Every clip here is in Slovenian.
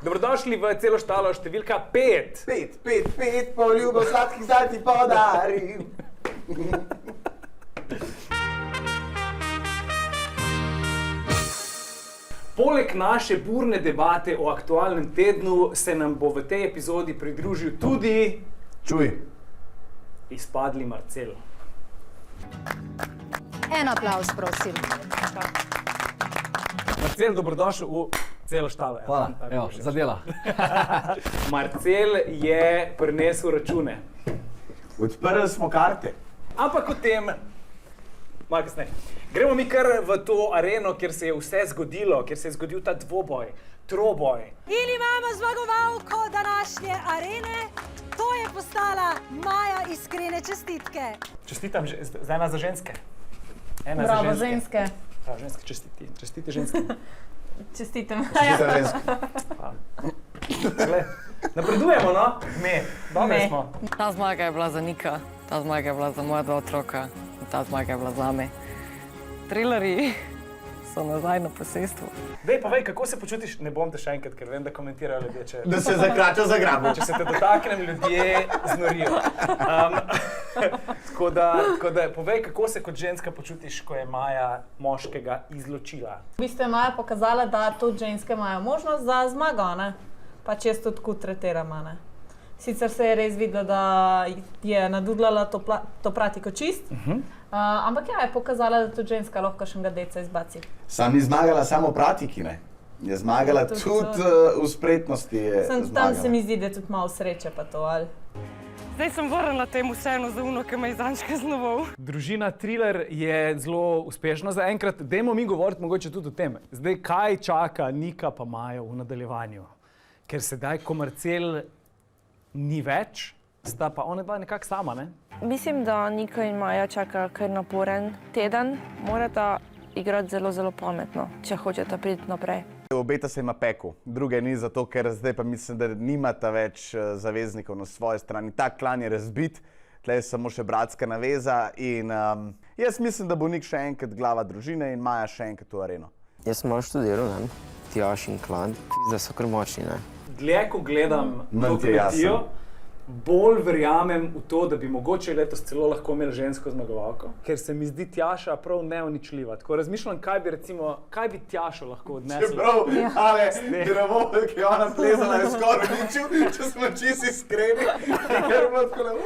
Dobrodošli v Celo štalo številka 5. 5, poljubo sladkih zdaj ti podarim. Poleg naše burne debate o aktualnem tednu se nam bo v tej epizodi pridružil tudi... Čuj. Izpadli Marcel. En aplavz, prosim. Marcel, dobrodošel v Celo štalo. Hvala, evo, zadela. Marcel je prinesel račune. Odprli smo karte. Ampak o tem malo kasneje. Gremo mi kar v to areno, kjer se je vse zgodilo, kjer se je zgodil ta dvoboj, troboj. In imamo zmagovalko današnje arene, to je postala Maja, iskrene čestitke. Čestitam, zdaj ena za ženske. Ena Bravo, za ženske. ženske. Prav, ženske čestite ženske. Čestitam. Čestitam ženske. Napredujemo, no? Dobre smo. Ta zmaga je bila za Nika, ta zmaga je bila za moja dva otroka in ta zmaga je bila zame. Trilerji so nazaj na posestvu. Dej, povej, kako se počutiš? Ne bom te še enkrat, ker vem, da komentirajo ljudje, če... Da se zakrača za grabo. Če se te dotaknem, ljudje znorijo. Tako da, povej, kako se kot ženska počutiš, ko je Maja moškega izločila? V bistvu je Maja pokazala, da tudi ženske imajo možnost za zmago, ne? Pač jaz tudi tako tretiram, ne? Sicer se je res videlo, da je nadudlala to pratiko čist, ampak ja, je pokazala, da tudi ženska lahko kakšnega deca izbaci. Sam ni zmagala samo pratiki, ne? Je zmagala tudi v spretnosti. Tam se mi zdi, da je tudi malo sreče pa to, ali? Zdaj sem vrnila temu vseeno za uno, ki me je zanč kaznoval. Družina Triler je zelo uspešna zaenkrat. Dajmo mi govoriti mogoče tudi o tem. Zdaj, kaj čaka Nika pa Majo v nadaljevanju? Ker sedaj, ko Marcel ni več, sta pa ona dva nekako sama, ne? Mislim, da Nika in Maja čaka kar naporen teden. Morata igrati zelo, zelo pametno, če hočeta priti naprej. Obeta se ima peku, druge ni zato, ker zdaj pa mislim, da nimata več zaveznikov na svoji strani. Ta klan je razbit, tle je samo še bratska naveza in jaz mislim, da bo Nik še enkrat glava družine in Maja še enkrat v areno. Jaz sem malo študiral, ne? Tjaž in klan, da so kar močni, ne? Dlje, ko gledam to kmetijo, bolj verjamem v to, da bi mogoče letos celo lahko imeli žensko zmagovalko, ker se mi zdi Tjaša prav neuničljiva. Tako razmišljam, kaj bi Tjašo lahko odnesla. Čeprav, ale, drevo, ki je ona plezala, je skoraj uničil, če smo čisto iskreni. Ker bo tako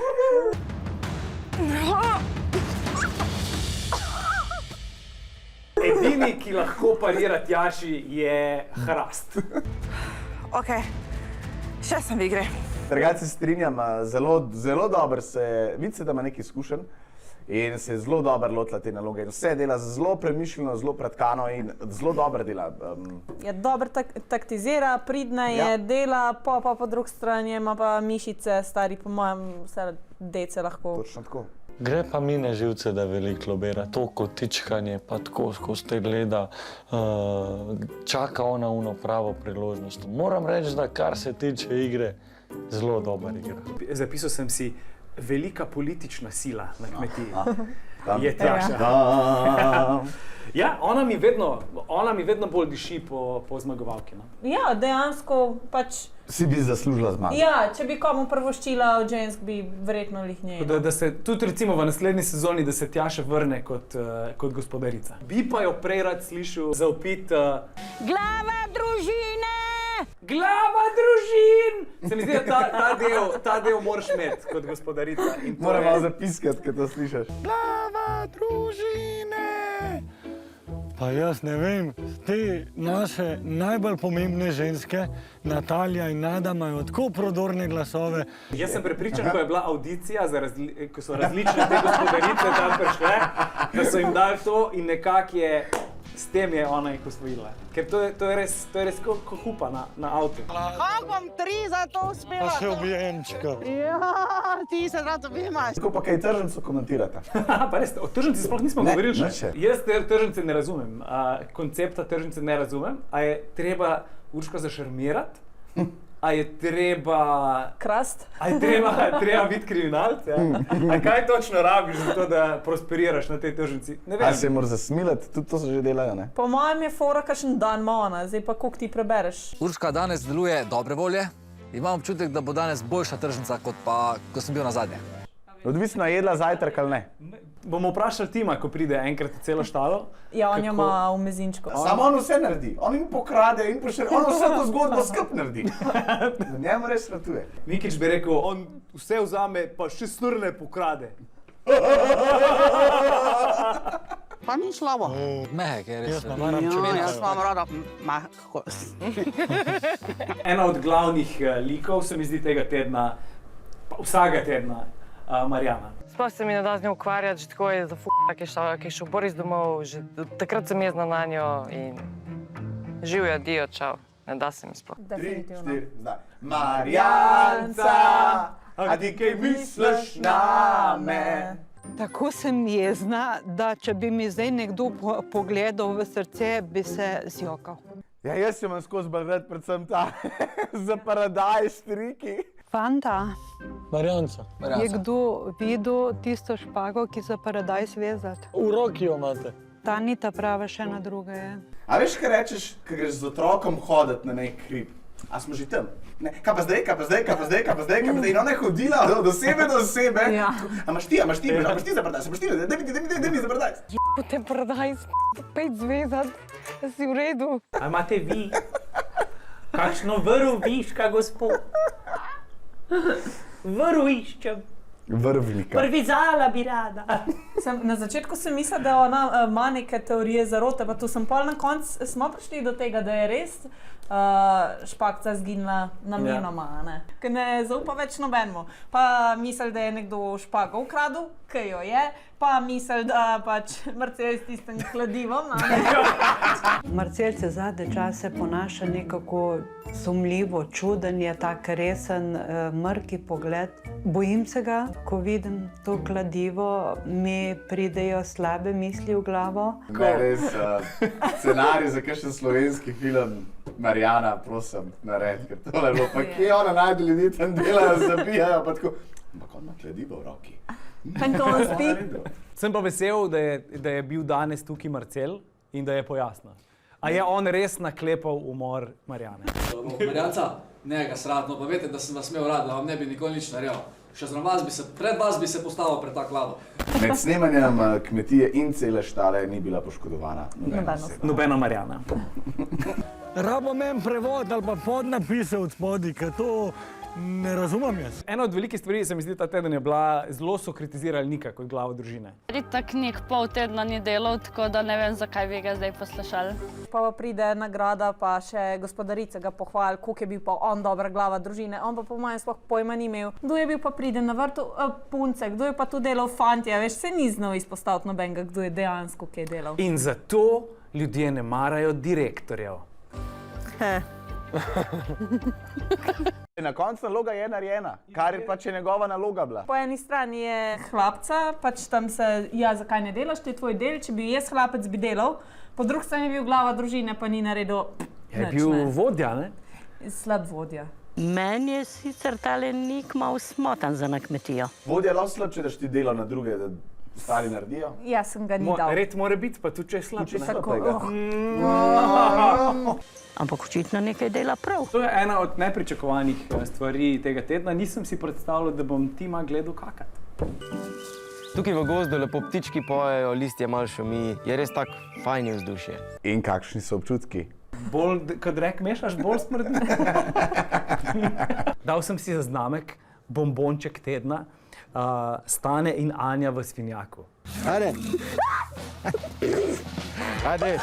Edini, ki lahko parira Tjaši, je Hrast. Okej, še sem v igri. Drugače se strinjam, zelo dobro se, vidi se, da ima nekaj izkušenj in se je zelo dobro lotila te naloge in vse dela zelo premišljeno, zelo pretkano in zelo dobro dela. Je dobro taktizira, pridna je, dela, pa po drugi strani ima pa mišice, stari po mojem vse dece lahko. Točno tako. Gre pa mi na živce, da veliko lobira, to kot tičkanje, pa tako skozi te gleda, čaka ona uno pravo priložnost. Moram reči, da kar se tiče igre, zelo dober igra. Zapisal sem si velika politična sila na kmetiji. Je Tjaša. Ja, ona mi vedno bolj diši po zmagovalki. No? Ja, dejansko pač... Si bi zaslužila zmago. Ja, če bi komu prvoščila od žensk, bi verjetno lih njej. Da se tudi recimo v naslednji sezoni, da se Tjaša vrne kot gospodarica. Bi pa jo prej rad slišal zaupit... Glava družine! Glava družin! Se mi zdi, da ta del moraš imeti kot gospodarica. Moram malo zapiskati, kad to slišaš. Glava družine! Pa jaz ne vem, te naše najbolj pomembne ženske, Natalija in Nada, imajo tako prodorne glasove. Jaz sem prepričan, ko je bila audicija, ko so različne te gospodarice tam prišle, da so jim dali to in nekako je, s tem je ona jih osvojila. Ker to je res kot hupa na avtu. Kako bom 3 za to uspela? Pa še objenčka. Ja, ti se rad objemaš. Tako pa kaj tržnico komentirate? Pa res, o tržnici sploh nismo govorili ne še. Jaz tržnice ne razumem, koncepta tržnice ne razumem, a je treba Urško zašarmirati, A je treba Krast. treba biti kriminalc? Ja? A kaj točno rabiš za to, da prosperiraš na tej tržnici? Ne A vem. se moraš zasmiliti, tudi to se že delajo, ne? Po mojem je fora kakšen dan mana, zdaj pa koliko ti prebereš. Urška danes deluje dobre volje. Imam občutek, da bo danes boljša tržnica, kot pa, ko sem bil na zadnje. Odvisno je jedla zajtrk ali ne. Bomo vprašali Tima, ko pride enkrat v celo štalo. Ja, on jo Kako- ima v mezinčku. Samo on vse naredi, on jim pokrade in pošilja, on vse to zgodbo skup naredi. Na njemu res svetuje. Mikič bi rekel, on vse vzame, pa še snurne pokrade. Pa ni slabo. Mehek je res. Jaz pa moram Jaz imam rada mahko. Ena od glavnih likov se mi zdi tega tedna, pa vsakega tedna, Marjana. Sploh se mi ne da z njo ukvarjati, že tako je zafukala, ki je šel Boris domov, že takrat sem jezna na njo in živja, dio, čau. Ne da se mi sploh. Definitivno. Zdaj. Marjanca, a ti kaj misliš name? Tako sem jezna, da če bi mi zdaj nekdo pogledal v srce, bi se zjokal. Ja, jaz imam skozi balet predvsem ta za paradajz triki. Fanta, Marjanca. je kdo videl tisto špago, ki za paradajz vezati? V roki jo imate. Ta ni ta prava, še ena druga je. A veš, kaj rečeš, ko greš z otrokom hoditi na nek hrib? A smo že tam? Ne, kaj pa zdaj? In ona je hodila od osebe do osebe. Ja. A imaš ti za paradajz? Daj mi za paradajz. Potem paradajz, pet zvezat, si v redu. A imate vi? Kakšno vrv viška, gospod? Vrv iščem. Vrvlika. Prvizala bi rada. Na začetku sem mislila, da ona ima neke teorije zarote, pa tu sem pol na koncu smo prišli do tega, da je res špakca zginila namenoma, ne? Ker ne zaupa več nobenemu. Pa misli, da je nekdo špago ukradel, ki jo je, pa misli, da pač Marcel s tistim kladivom, ne? Marcel se zadnje čase ponaša nekako sumljivo, čuden je, tak resen, mrki pogled. Bojim se ga, ko vidim to kladivo, mi pridejo slabe misli v glavo. Ne, res, scenarij za kakšen slovenski film, Marjana, prosim, naredi, ker tole je bilo, pa kje ona najde ljudi tam delajo, zabijajo, pa tako, ampak on ima kladivo v roki. In ko on spi, Sem pa vesel, da je bil danes tukaj Marcel in da je pojasnil. A je on res naklepal umor Marjane? Marjanca, ne ga sradno, pa veste, da sem vas imel rad, da vam ne bi nikoli nič naredil. Še pred vas bi se postavil pred ta klado. Med snemanjem kmetije in cele štale ni bila poškodovana nobena oseba. Nobena Marjana. Rabo meni prevod ali pa podnapise od spodaj, ker to ne razumem jaz. Ena od velikih stvari, se mi zdi, ta teden je bila, zelo so kritizirali Nika kot glavo družine. Ritak nik pol tedna ni delal, tako da ne vem, zakaj bi ga zdaj poslušali. pa pride nagrada, pa še gospodarica ga pohvali, koliko je bil pa on dobra glava družine. On pa po mojem sploh pojma ni imel. Kdo je bil pa pride na vrtu? Punce. Kdo je pa tu delal? Fantje. Veš, se ni znal izpostaviti nobenega, kdo je dejansko kaj delal. In zato ljudje ne marajo direktorjev. Na koncu naloga je narejena, kar je pač njegova naloga bila. Po eni strani je hlapca, pač tam se, ja, zakaj ne delaš, to je tvoj del, če bi jaz hlapec bi delal, po drugi strani je bil glava družine, pa ni naredil Je bil vodja, ne? Slab vodja. Meni je sicer tale Nik malo smotan za na kmetijo. Vodja je lahko slab, če daš ti delo na druge, da ostali naredijo. Jaz sem ga ni dal. Red mora biti, pa tudi če je slab. Ampak očitno nekaj dela prav. To je ena od nepričakovanih stvari tega tedna. Nisem si predstavljal, da bom Tima gledal kakati. Tukaj v gozdu lepo ptički pojejo, listje malo šumi, je res tak fajn vzdušje. In kakšni so občutki? Bolj, kad rek mešaš, bolj smrdi. Dal sem si zaznamek, bombonček tedna, Stane in Anja v svinjaku. Ajde! Ajde!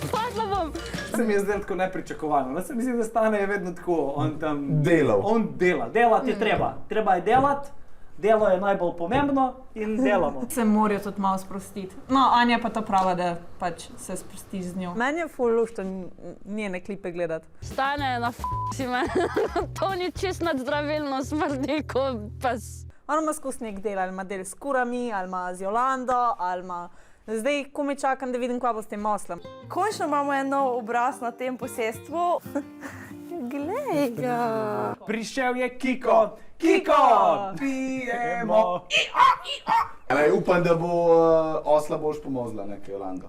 Padla bom! Se mi je zdaj tako nepričakovano. No, se mi zdi, da Stane je vedno tako, on tam... Delal. On dela. Delati je treba. Treba je delati. Delo je najbolj pomembno in delamo. Se morajo tudi malo sprostiti. No, Anja pa to prava, da pač se sprostiš z njo. Meni je ful luštno njene klipe gledati. Stane na si me. To ni čist nadzdravilno, smrdi kot pes. Ona ima skus nek del, ali ima del s kurami, ali ima z Jolando, ali ima... Zdaj, ko me čakam, da vidim, kva bo s tem moslem. Končno imamo en nov obraz na tem posestvu. glej ga. Prišel je Kiko, Kiko, pijemo. Upam, da bo osla boš pomozla, nekaj Jolando.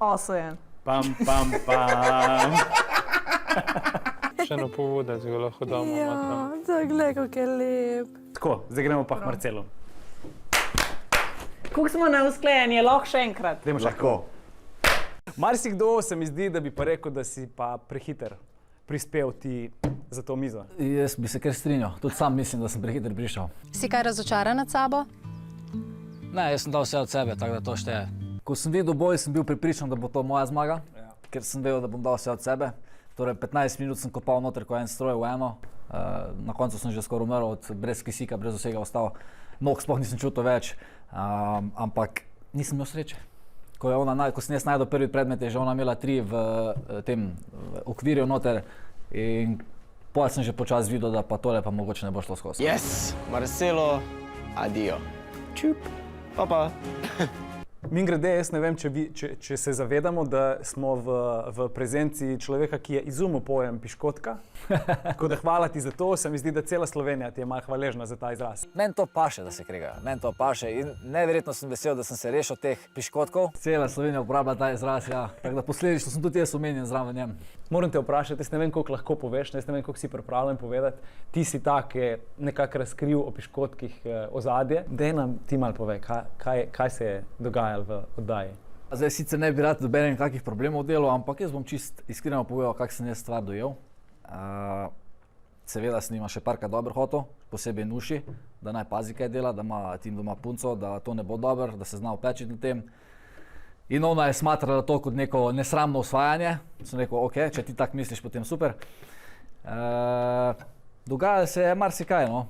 Osojen. Pam, pam, pam. Še eno povodec ga lahko damo. Ja, da glej, kako je lep. Tako, zdaj gremo pa k Marcelu. Kako smo neusklajeni, je lahko še enkrat. Dajmo še Lahko. Marsikdo se mi zdi, da bi pa rekel, da si pa prehiter prispel ti za to mizo. Jaz bi se kar strinjal, tudi sam mislim, da sem prehiter prišel. Si kaj razočaran nad sabo? Ne, jaz sem dal vse od sebe, tako da to šteje. Ko sem videl boj, sem bil prepričan, da bo to moja zmaga, ker sem vedel, da bom dal vse od sebe. Torej 15 minut sem kopal noter, ko en stroj v eno. Na koncu sem že skoraj umrl, brez kisika, brez vsega ostal. Nog sploh nisem čutil več, ampak nisem imel sreče. Ko sem jaz najdel prvi predmet, je že ona imela 3 v tem okvirju noter in potem sem že počas videl, da pa tole pa mogoče ne bo šlo skozi. Yes, Marcelo, adijo. Čup, pa pa. Mimogrede, jaz ne vem, če se zavedamo, da smo v prezenci človeka, ki je izumil pojem piškotka. Tako da hvala ti za to, se mi zdi, da cela Slovenija ti je malo hvaležna za ta izraz. Meni to paše, da se kregajo, meni to paše in neverjetno sem vesel, da sem se rešil teh piškotkov. Cela Slovenija uporablja ta izraz, ja, tako da posledično sem tudi jaz omenjen zraven njem. Moram te vprašati, jaz ne vem, koliko lahko poveš, jaz ne vem, koliko si pripravljen povedati. Ti si ta, ki je nekako razkril o piškotkih ozadje. Daj nam ti malo povej, kaj se je dogajalo v oddaji. Zdaj sicer ne bi rad dobenem kakih problemov delal, ampak jaz bom čist iskreno povedal, kak sem jaz stvar dojel. Seveda sem ima še parka dobro hotel, posebej Nuši, da naj pazi, kaj dela, da ima tim doma punco, da to ne bo dobro, da se zna opečiti na tem. In ona je smatrala to kot neko nesramno osvajanje. Sem rekel, ok, če ti tak misliš, potem super. Dogajalo se je marsikaj, no.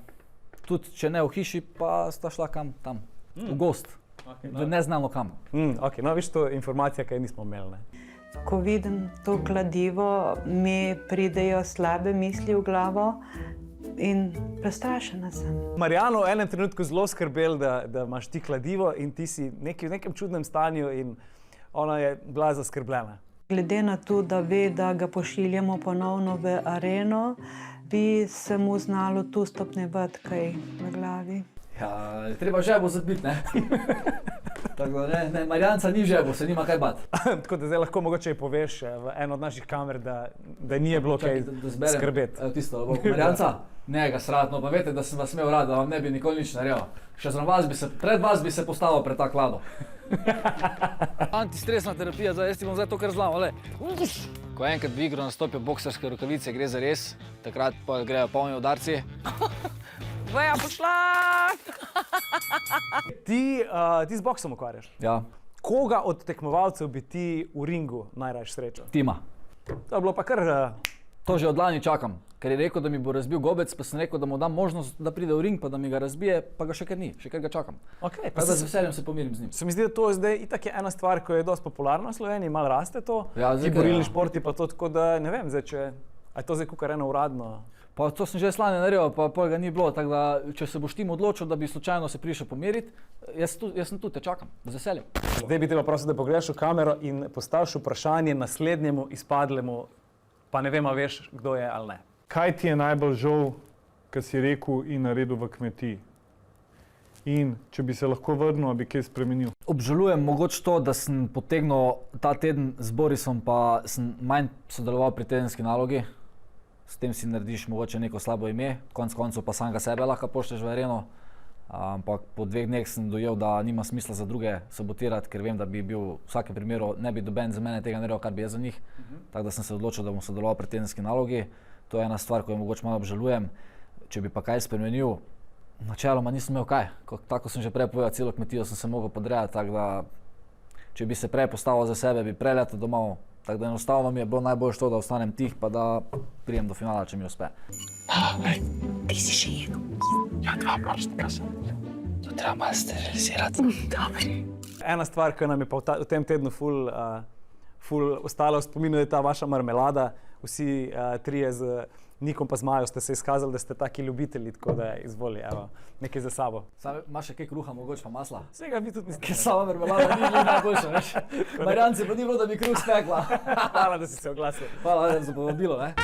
Tudi če ne v hiši, pa sta šla kam tam, v gost. V neznano kam. Ok, no viš to informacija, kaj nismo imeli, ne. Ko vidim to kladivo, mi pridejo slabe misli v glavo in prestrašena sem. Marjano v enem trenutku zelo skrbel, da imaš ti kladivo in ti si v nekem čudnem stanju in ona je bila zaskrbljena. Glede na to, da ve, da ga pošiljamo ponovno v areno, bi se mu znalo tu stopnjevati kaj v glavi. Ja, treba žebo zabiti, ne? Tako da ne, Marjanca ni žebo, se nima kaj bati. Tako da zdaj lahko mogoče poveš v eno od naših kamer, da ni bilo kaj skrbeti. Evo tisto, Marjanca, ne ga sratno, pa veste, da sem vas imel rad, da vam ne bi nikoli nič naredil. Še pred vas bi se postavil pred ta klado. Antistresna terapija, jaz ti bom zdaj to kar zlamal, le. Ko enkrat v igro nastopijo boksarske rokavice, gre za res, takrat pa grejo polni udarci. Veja pošla! Ti z boksom ukvarjaš? Ja. Koga od tekmovalcev bi ti v ringu najrajš srečal? Tima. To je bilo pa kar... To že od lani čakam, ker je rekel, da mi bo razbil gobec, pa sem rekel, da mu dam možnost, da pride v ring, pa da mi ga razbije, pa ga še kar ni, še kar ga čakam. Okay, pa z veseljem se pomirim z njim. Se mi zdi, da to zdaj itak je ena stvar, ko je dosti popularna v Sloveniji, malo raste to, ja, ti borilni športi pa to, tako da ne vem, zdaj, a je to zdaj kakor eno uradno? Pa to sem že slane naredil, pa ga ni bilo, tako da če se boš tim odločil, da bi slučajno se prišel pomiriti, jaz sem tu, te čakam, z veseljem. Zdaj bi te pa prosil, da pogledaš v kamero in postaviš vprašanje naslednjemu izpadlemu, pa ne vem, a veš, kdo je ali ne. Kaj ti je najbolj žal, kar si rekel in naredil v kmetiji? In če bi se lahko vrnil, bi kaj spremenil? Obžalujem mogoče to, da sem potegnil ta teden z Borisom, pa sem manj sodeloval pri tedenski nalogi. S tem si narediš mogoče neko slabo ime, konec koncev pa samega sebe lahko pošlješ v areno. Ampak po 2 dneh sem dojel, da nima smisla za druge sabotirati, ker vem, da bi bil v vsakem primeru, ne bi doben za mene tega naredil, kar bi jaz za njih. Tako da sem se odločil, da bom sodeloval pri tedenski nalogi. To je ena stvar, ko jo mogoče malo obžalujem. Če bi pa kaj spremenil, načeloma nisem imel kaj. Tako sem že prej povedal, celo kmetijo sem se mogel podrejati, tako da če bi se prej postavil za sebe, bi prej letel domov. Tako da enostavno mi je bilo najboljše to, da ostanem tih, pa da prijem do finala, če mi uspe. Ti si še jedel. Ja, 2 prstka sem. To treba malo sterilizirati. Ena stvar, ki nam je pa v tem tednu ful ostala v spominu, je ta vaša marmelada. Vsi trije z Nikom pa z Majo ste se izkazali, da ste taki ljubitelji, tako da izvoli, evo, nekaj za sabo. Imaš še kaj kruha, mogoče pa masla? Vsega bi tudi mislil. Ker sama marmelada ni najboljša, veš? Marjance pa ni bilo, da bi kruh spekla. Hvala, da si se oglasil. Hvala za povabilo, ne?